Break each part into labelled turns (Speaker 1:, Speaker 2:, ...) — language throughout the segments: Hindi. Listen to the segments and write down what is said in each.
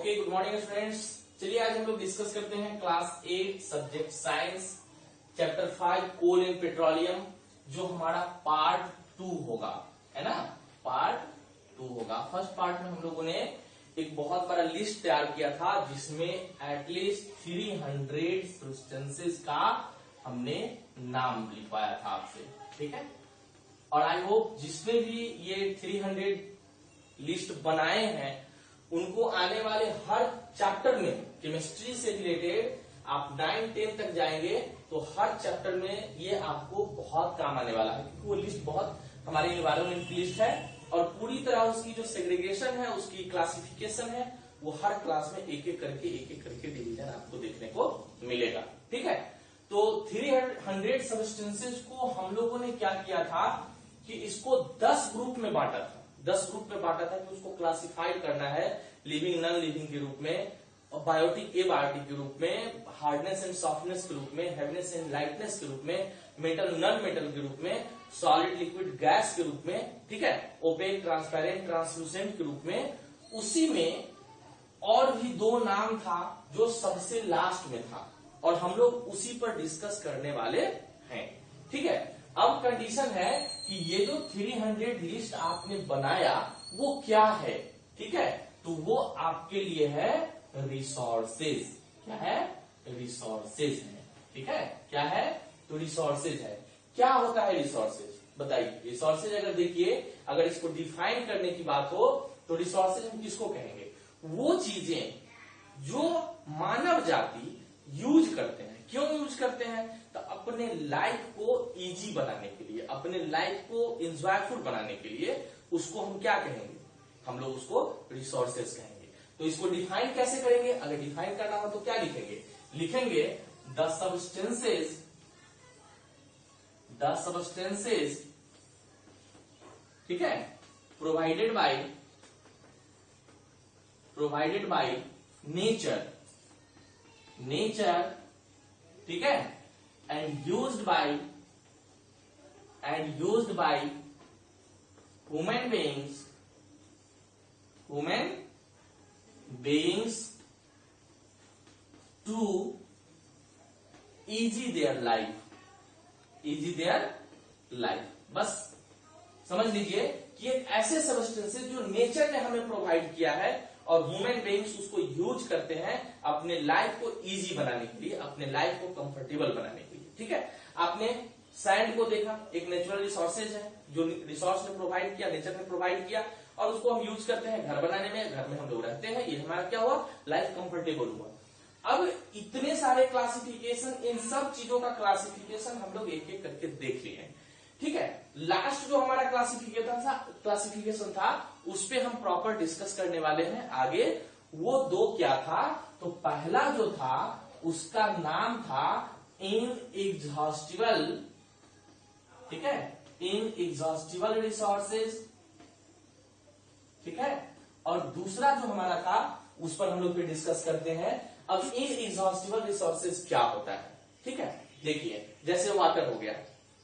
Speaker 1: Okay, good morning students. चलिए आज हम लोग डिस्कस करते हैं class 8 subject science chapter 5 coal and petroleum, जो हमारा पार्ट 2 होगा, है ना। पार्ट 2 होगा। फर्स्ट पार्ट में हम लोगों ने एक बहुत बड़ा लिस्ट तैयार किया था जिसमें एटलीस्ट 300 सब्सटेंसेस का हमने नाम लिखवाया था आपसे, ठीक है। और आई होप जिसने भी ये 300 लिस्ट बनाए हैं उनको आने वाले हर चैप्टर में केमिस्ट्री से रिलेटेड आप 9-10 तक जाएंगे तो हर चैप्टर में ये आपको बहुत काम आने वाला है, क्योंकि वो लिस्ट बहुत हमारे एनवायरमेंट की लिस्ट है और पूरी तरह उसकी जो सेग्रीगेशन है, उसकी क्लासिफिकेशन है, वो हर क्लास में एक एक करके डिवीजन आपको देखने को मिलेगा, ठीक है। तो 300 सब्सटेंसेस को हम लोगों ने क्या किया था कि इसको 10 ग्रुप में बांटा था। 10 ग्रुप में बांटा था कि उसको क्लासिफाई करना है लिविंग नॉन लिविंग के रूप में, बायोटिक एबायोटिक के रूप में, हार्डनेस एंड सॉफ्टनेस के रूप में, हेवीनेस एंड लाइटनेस के रूप में, मेटल नॉन मेटल के रूप में, सॉलिड लिक्विड गैस के रूप में, ठीक है, ओपेक ट्रांसपेरेंट ट्रांसलूसेंट के रूप में। उसी में और भी 2 नाम था जो सबसे लास्ट में था और हम लोग उसी पर डिस्कस करने वाले हैं, ठीक है। अब कंडीशन है कि ये जो 300 लिस्ट आपने बनाया वो क्या है, ठीक है, तो वो आपके लिए है रिसोर्सेज। क्या है? रिसोर्सेज है, ठीक है। क्या है? तो रिसोर्सेज है। क्या होता है रिसोर्सेज, बताइए। रिसोर्सेज अगर देखिए, अगर इसको डिफाइन करने की बात हो तो रिसोर्सेज हम किसको कहेंगे? वो चीजें जो मानव जाति यूज करते हैं। क्यों यूज करते हैं? तो अपने लाइफ को इजी बनाने के लिए, अपने लाइफ को एंजॉयफुल बनाने के लिए उसको हम क्या कहेंगे? हम लोग उसको रिसोर्सेज कहेंगे। तो इसको डिफाइन कैसे करेंगे? अगर डिफाइन करना हो तो क्या लिखेंगे? लिखेंगे द सब्सटेंसेज, ठीक है, प्रोवाइडेड बाय नेचर, ठीक है, and used by human beings to easy their life। बस समझ लीजिए कि एक ऐसे सब्सटेंसेस जो नेचर ने हमें प्रोवाइड किया है और ह्यूमन बीइंग्स उसको यूज करते हैं अपने लाइफ को इजी बनाने के लिए, अपने लाइफ को कंफर्टेबल बनाने के लिए, ठीक है। आपने सैंड को देखा, एक नेचुरल रिसोर्सेज है जो रिसोर्स ने प्रोवाइड किया, नेचर ने प्रोवाइड किया और उसको हम यूज करते हैं घर बनाने में। घर में हम लोग रहते हैं, ये हमारा क्या हुआ? लाइफ कंफर्टेबल हुआ। अब इतने सारे क्लासिफिकेशन, इन सब चीजों का क्लासिफिकेशन हम लोग एक एक करके देख लिए हैं, ठीक है। लास्ट जो हमारा क्लासिफिकेशन था उस पे हम प्रॉपर डिस्कस करने वाले हैं आगे। वो 2 क्या था? तो पहला जो था उसका नाम था इनएग्जॉस्टिबल, ठीक है, इनएग्जॉस्टिबल रिसोर्सेज, ठीक है। और दूसरा जो हमारा था उस पर हम लोग फिर डिस्कस करते हैं। अब इनएग्जॉस्टिबल रिसोर्सेज क्या होता है, ठीक है। देखिए, जैसे वाटर हो गया,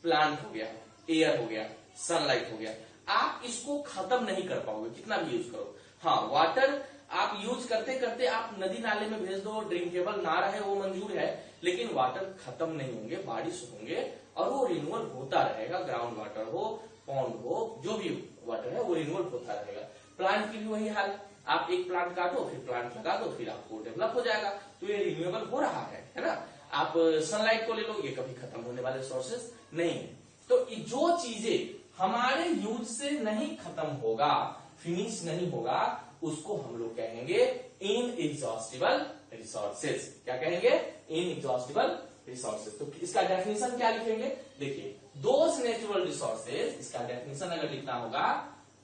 Speaker 1: प्लांट हो गया, एयर हो गया, सनलाइट हो गया, आप इसको खत्म नहीं कर पाओगे कितना भी यूज करो। हाँ, वाटर आप यूज करते करते आप नदी नाले में भेज दो, ड्रिंकेबल ना रहे वो मंजूर है, लेकिन वाटर खत्म नहीं होंगे, बारिश होंगे और वो रिन्यूअल होता रहेगा। ग्राउंड वाटर हो, पॉन्ड हो, जो भी वाटर है वो रिन्यूअल होता रहेगा। प्लांट की भी वही हाल, आप एक प्लांट काटो फिर प्लांट लगा दो, फिर आपको डेवलप हो जाएगा, तो ये रिन्यूएबल हो रहा है ना। आप सनलाइट को ले लो, ये कभी खत्म होने वाले सोर्सेस नहीं है। तो जो चीजें हमारे यूज से नहीं खत्म होगा, फिनिश नहीं होगा, उसको हम लोग कहेंगे इनएग्जॉस्टिबल रिसोर्सेज। क्या कहेंगे? Inexhaustible resources. तो इसका डेफिनेशन क्या लिखेंगे? देखिए, दोज नेचुरल रिसोर्सेज, इसका डेफिनेशन अगर लिखना होगा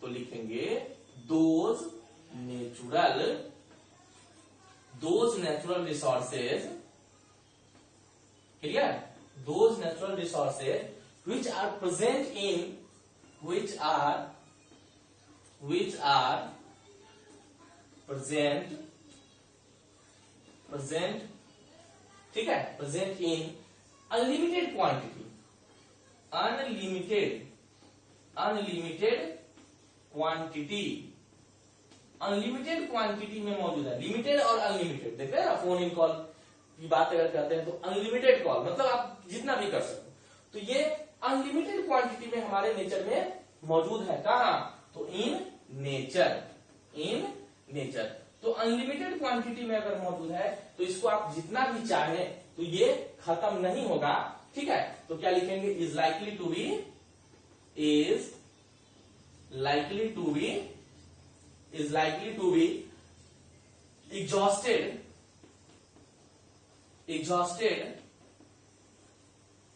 Speaker 1: तो लिखेंगे those natural resources, clear, those natural resources which are present ठीक है, present in unlimited quantity unlimited quantity में मौजूद है। लिमिटेड और अनलिमिटेड देख रहे हैं ना, फोन इन कॉल की बात अगर करते हैं तो अनलिमिटेड कॉल मतलब आप जितना भी कर सको, तो ये अनलिमिटेड क्वांटिटी में हमारे नेचर में मौजूद है। कहा? तो इन नेचर, इन नेचर। तो अनलिमिटेड क्वांटिटी में अगर मौजूद है तो इसको आप जितना भी चाहे तो ये खत्म नहीं होगा। ठीक है, तो क्या लिखेंगे? Is likely to be, is likely to be, is likely to be exhausted, exhausted.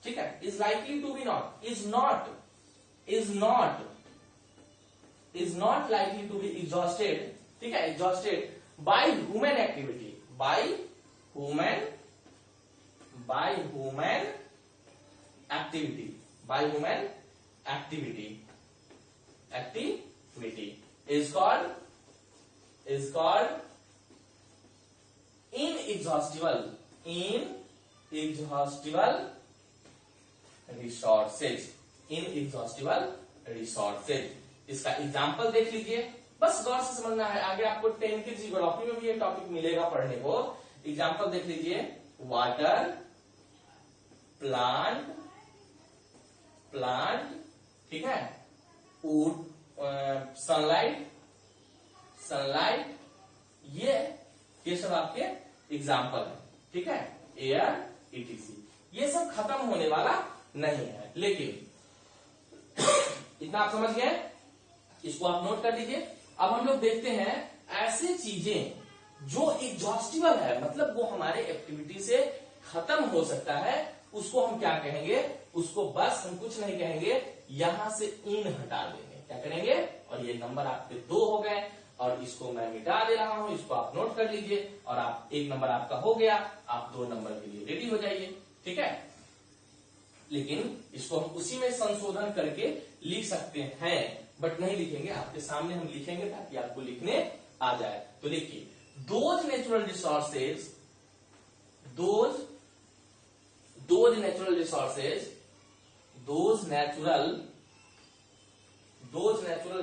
Speaker 1: ठीक है, is likely to be not, is not, is not, is not likely to be exhausted. ठीक है, exhausted by human activity, by human, by human activity, by human activity, activity is called inexhaustible, inexhaustible resources, inexhaustible resources। इसका एग्जाम्पल देख लीजिए, बस गौर से समझना है, आगे आपको 10 की जियोग्राफी में भी ये टॉपिक मिलेगा पढ़ने को। एग्जाम्पल देख लीजिए, वाटर, प्लांट, प्लांट, ठीक है, वुड, सनलाइट, सनलाइट, ये सब आपके एग्जाम्पल है। ठीक है, एयर, etc, ये सब खत्म होने वाला नहीं है। लेकिन इतना आप समझ गए, इसको आप नोट कर लीजिए। अब हम लोग देखते हैं ऐसे चीजें जो एग्जॉस्टिबल है, मतलब वो हमारे एक्टिविटी से खत्म हो सकता है, उसको हम क्या कहेंगे? उसको बस हम कुछ नहीं कहेंगे, यहां से इन हटा देंगे। क्या करेंगे? और ये नंबर आपके 2 हो गए, और इसको मैं मिटा दे रहा हूं, इसको आप नोट कर लीजिए, और आप 1 नंबर आपका हो गया, आप 2 नंबर के लिए रेडी हो जाइए। ठीक है, लेकिन इसको हम उसी में संशोधन करके लिख सकते हैं, बट नहीं लिखेंगे, आपके सामने हम लिखेंगे ताकि आपको लिखने आ जाए। तो लिखिए, those natural resources, those natural resources, those natural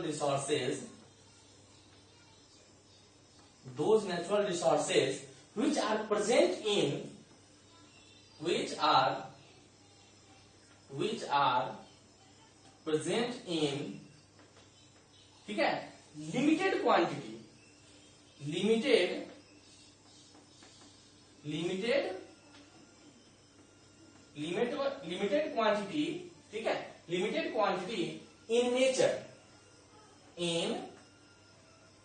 Speaker 1: resources, those natural resources which are present in, which are present in, ठीक है, limited quantity, limited quantity, ठीक है, limited quantity in nature, in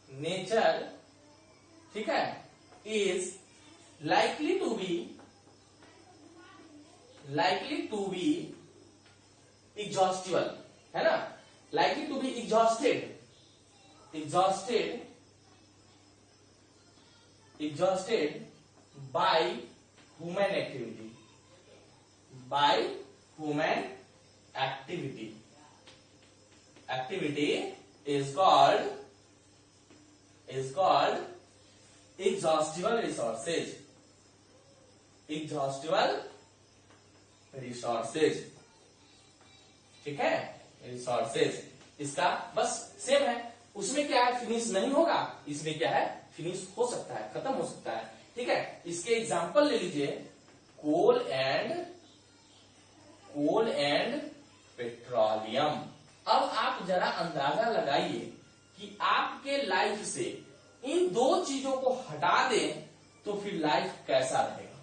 Speaker 1: nature, ठीक है, is likely to be exhaustible, है ना, likely to be exhausted by human activity, by human activity, activity is called exhaustible resources, exhaustible resources, ठीक है, resources। इसका बस सेम है, उसमें क्या है, फिनिश नहीं होगा, इसमें क्या है, फिनिश हो सकता है, खत्म हो सकता है। ठीक है, इसके एग्जांपल ले लीजिए, कोल एंड पेट्रोलियम। अब आप जरा अंदाजा लगाइए कि आपके लाइफ से इन 2 चीजों को हटा दें तो फिर लाइफ कैसा रहेगा।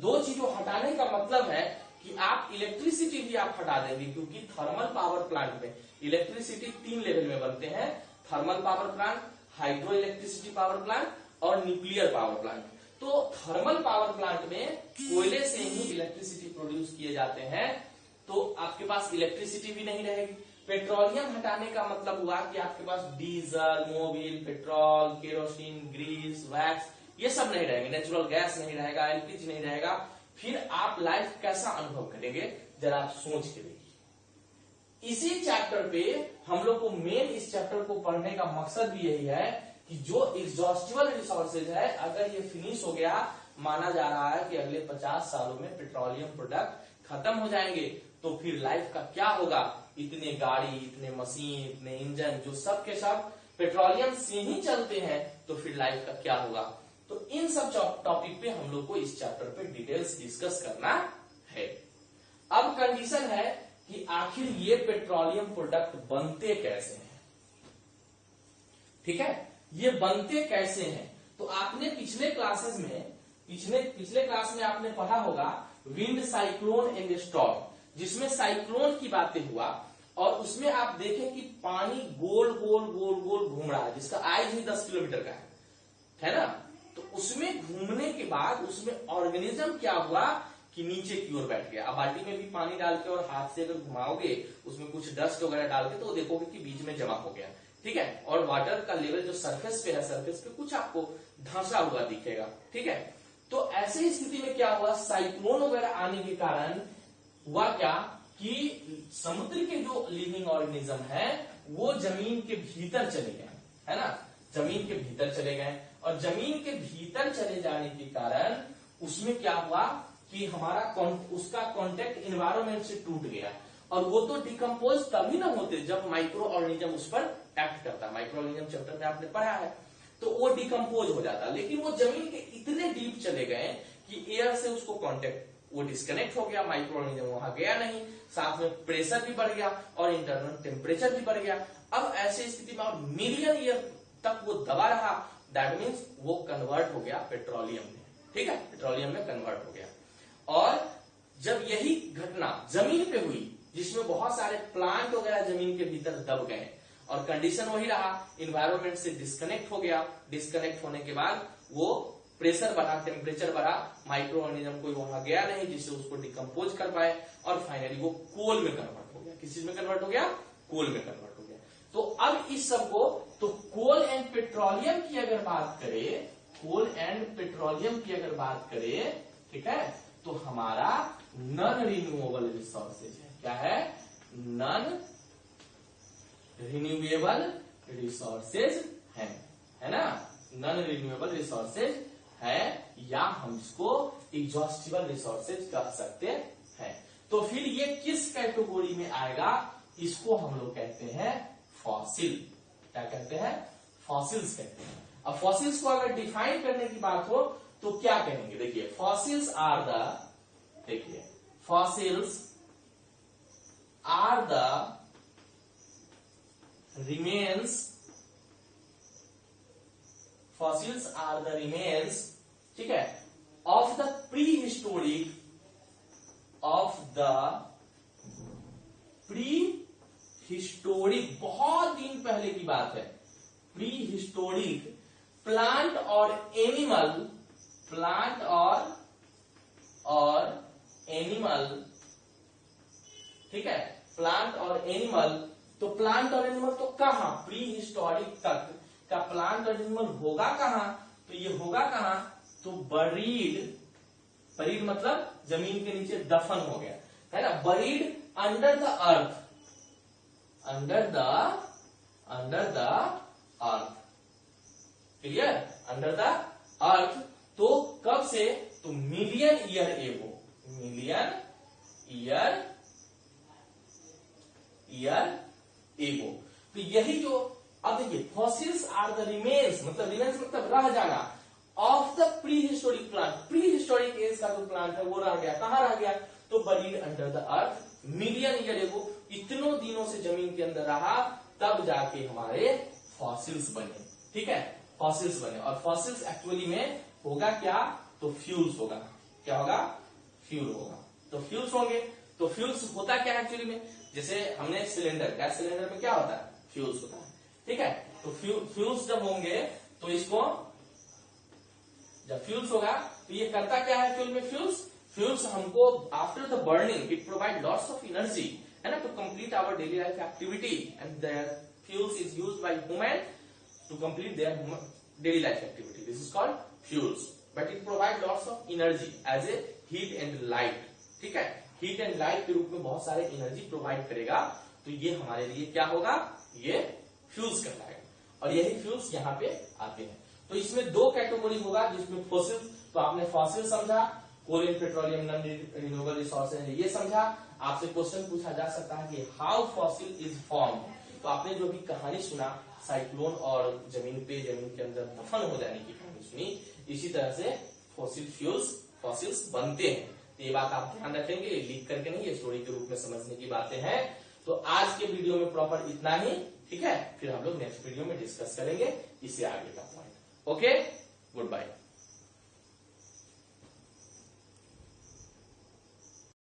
Speaker 1: 2 चीजों हटाने का मतलब है कि आप इलेक्ट्रिसिटी भी आप हटा देंगे, क्योंकि थर्मल पावर प्लांट में इलेक्ट्रिसिटी 3 लेवल में बनते हैं, thermal power plant, hydro electricity power plant और न्यूक्लियर पावर प्लांट। तो थर्मल पावर प्लांट में कोयले से ही इलेक्ट्रिसिटी प्रोड्यूस किए जाते हैं, तो आपके पास इलेक्ट्रिसिटी भी नहीं रहेगी। पेट्रोलियम हटाने का मतलब हुआ कि आपके पास diesel, mobil, petrol, kerosene, grease, wax, ये सब नहीं रहेंगे, नेचुरल गैस नहीं रहेगा, एलपीजी नहीं रहेगा, फिर आप लाइफ कैसा अनुभव करेंगे, जरा आप सोच के देखिए। इसी चैप्टर पे हम लोग को मेन इस चैप्टर को पढ़ने का मकसद भी यही है कि जो एग्जॉस्टिबल रिसोर्सेज है, अगर ये फिनिश हो गया, माना जा रहा है कि अगले 50 सालों में पेट्रोलियम प्रोडक्ट खत्म हो जाएंगे, तो फिर लाइफ का क्या होगा। इतने गाड़ी, इतने मशीन, इतने इंजन, जो सब के सब पेट्रोलियम से ही चलते हैं तो फिर लाइफ का क्या होगा। तो इन सब टॉपिक पे हम लोग को इस चैप्टर पे डिटेल्स डिस्कस करना है। अब कंडीशन है कि आखिर ये पेट्रोलियम प्रोडक्ट बनते कैसे हैं, ठीक है, ये बनते कैसे हैं। तो आपने पिछले क्लासेस में पिछले क्लास में आपने पढ़ा होगा विंड, साइक्लोन एंड स्टॉर्म, जिसमें साइक्लोन की बातें हुआ और उसमें आप देखें कि पानी गोल गोल गोल गोल घूम रहा है, जिसका आयज ही 10 किलोमीटर का है ना। तो उसमें घूमने के बाद उसमें ऑर्गेनिज्म क्या हुआ कि नीचे की ओर बैठ गया। अब बाल्टी में भी पानी डाल के और हाथ से अगर घुमाओगे उसमें कुछ डस्ट वगैरह डाल के तो देखोगे कि बीच में जमा हो गया, ठीक है। और वाटर का लेवल जो सरफेस पे है, सरफेस पे कुछ आपको धंसा हुआ दिखेगा, ठीक है। तो ऐसे स्थिति में क्या हुआ, साइक्लोन वगैरह आने के कारण हुआ क्या कि समुद्र के जो लिविंग ऑर्गेनिज्म है वो जमीन के भीतर चले गए, है ना, जमीन के भीतर चले गए। और जमीन के भीतर चले जाने के कारण उसमें क्या हुआ कि हमारा उसका कांटेक्ट एनवायरमेंट से टूट गया। और वो तो डिकम्पोज तभी ना होते जब माइक्रो ऑर्गेनिज्म उस पर एक्ट करता। माइक्रो ऑर्गेनिज्म चैप्टर में आपने पढ़ा है, तो वो डिकम्पोज हो जाता। लेकिन वो जमीन के इतने डीप चले गए कि एयर से उसको कांटेक्ट वो डिस्कनेक्ट हो गया, माइक्रो ऑर्गेनिज्म वहां गया नहीं, साथ में प्रेशर भी बढ़ गया और इंटरनल टेम्परेचर भी बढ़ गया। अब ऐसी स्थिति में और मिलियन ईयर तक वो दबा रहा, दैट मीन्स वो कन्वर्ट हो गया पेट्रोलियम में, ठीक है, पेट्रोलियम में कन्वर्ट हो गया। और जब यही घटना जमीन पे हुई जिसमें बहुत सारे प्लांट वगैरह जमीन के भीतर दब गए और कंडीशन वही रहा, इन्वायरमेंट से डिस्कनेक्ट हो गया। डिस्कनेक्ट होने के बाद वो प्रेशर बढ़ा, टेम्परेचर बढ़ा, माइक्रो ऑर्गेनिज्म कोई वहां गया नहीं जिससे उसको डिकम्पोज कर पाए और फाइनली वो कोल में कन्वर्ट हो गया। किस चीज में कन्वर्ट हो गया, कोल में कन्वर्ट हो गया। तो अब इस सब को, तो कोल एंड पेट्रोलियम की अगर बात करें, कोल एंड पेट्रोलियम की अगर बात करें, ठीक है, तो हमारा नॉन रिन्यूएबल रिसोर्सेज है। क्या है, नॉन रिन्यूएबल रिसोर्सेज है ना, नॉन रिन्यूएबल रिसोर्सेज है, या हम इसको एग्जॉस्टिबल रिसोर्सेज कह सकते हैं। तो फिर ये किस कैटेगरी में आएगा, इसको हम लोग कहते हैं फॉसिल। क्या कहते हैं, फॉसिल्स कहते हैं। अब फॉसिल्स को अगर डिफाइन करने की बात हो तो क्या कहेंगे, देखिए फॉसिल्स आर द, देखिए fossils are the remains, fossils are the remains, ठीक है, of the prehistoric, of the prehistoric, बहुत दिन पहले की बात है, प्री हिस्टोरिक प्लांट और एनिमल, प्लांट और एनिमल, ठीक है, प्लांट और एनिमल। तो प्लांट और एनिमल तो कहां, प्री हिस्टोरिक तक का प्लांट और एनिमल होगा कहां, तो ये होगा कहां, तो बरीड, बरीड मतलब जमीन के नीचे दफन हो गया, है ना, buried under the earth, under the earth, clear, under the earth. तो कब से, तो million year ago, million year ago. तो यही जो, अब देखिए फॉसिल्स आर द रिमेन्स, मतलब रिमेन्स मतलब रह जाना, of the prehistoric plant, prehistoric age का जो प्लांट है वो रह गया, कहां रह गया, तो buried under the earth, million year ago, इतनों दिनों से जमीन के अंदर रहा, तब जाके हमारे फॉसिल्स बने, ठीक है, फॉसिल्स बने। और फॉसिल्स एक्चुअली में होगा क्या, तो फ्यूल्स होगा, क्या होगा, फ्यूल होगा। तो फ्यूल्स होंगे, तो फ्यूल्स होता क्या है एक्चुअली में, जैसे हमने सिलेंडर, गैस सिलेंडर में क्या होता है, फ्यूल्स होता है, ठीक है। तो फ्यूल्स जब होंगे तो इसको, जब फ्यूल्स होगा तो ये करता क्या है फ्यूल में, फ्यूल्स हमको after the burning it provide lots of energy, है ना, to complete our daily life activity, and the fuels is used by human to complete their daily life activity, this is called fuels, but it provide lots of energy as a heat and light, ठीक है, हीट एंड लाइट के रूप में बहुत सारे एनर्जी प्रोवाइड करेगा। तो ये हमारे लिए क्या होगा, ये फ्यूल्स कहलाएगा, और यही फ्यूल्स यहाँ पे आते हैं। तो इसमें दो कैटेगरी होगा, जिसमें फॉसिल, तो आपने फॉसिल समझा, coal and petroleum non renewable resources ये समझा। आपसे क्वेश्चन पूछा जा सकता है कि हाउ फॉसिल इज फॉर्म, तो आपने जो भी कहानी सुना साइक्लोन और जमीन के अंदर दफन हो जाने की कहानी सुनी, इसी तरह से फॉसिल्स बनते हैं। तो ये बात आप ध्यान रखेंगे, लिख करके नहीं, ये स्टोरी के रूप में समझने की बातें हैं। तो आज के वीडियो में प्रॉपर इतना ही, ठीक है। फिर हम लोग नेक्स्ट वीडियो में डिस्कस करेंगे इससे आगे का पॉइंट। Okay, good bye.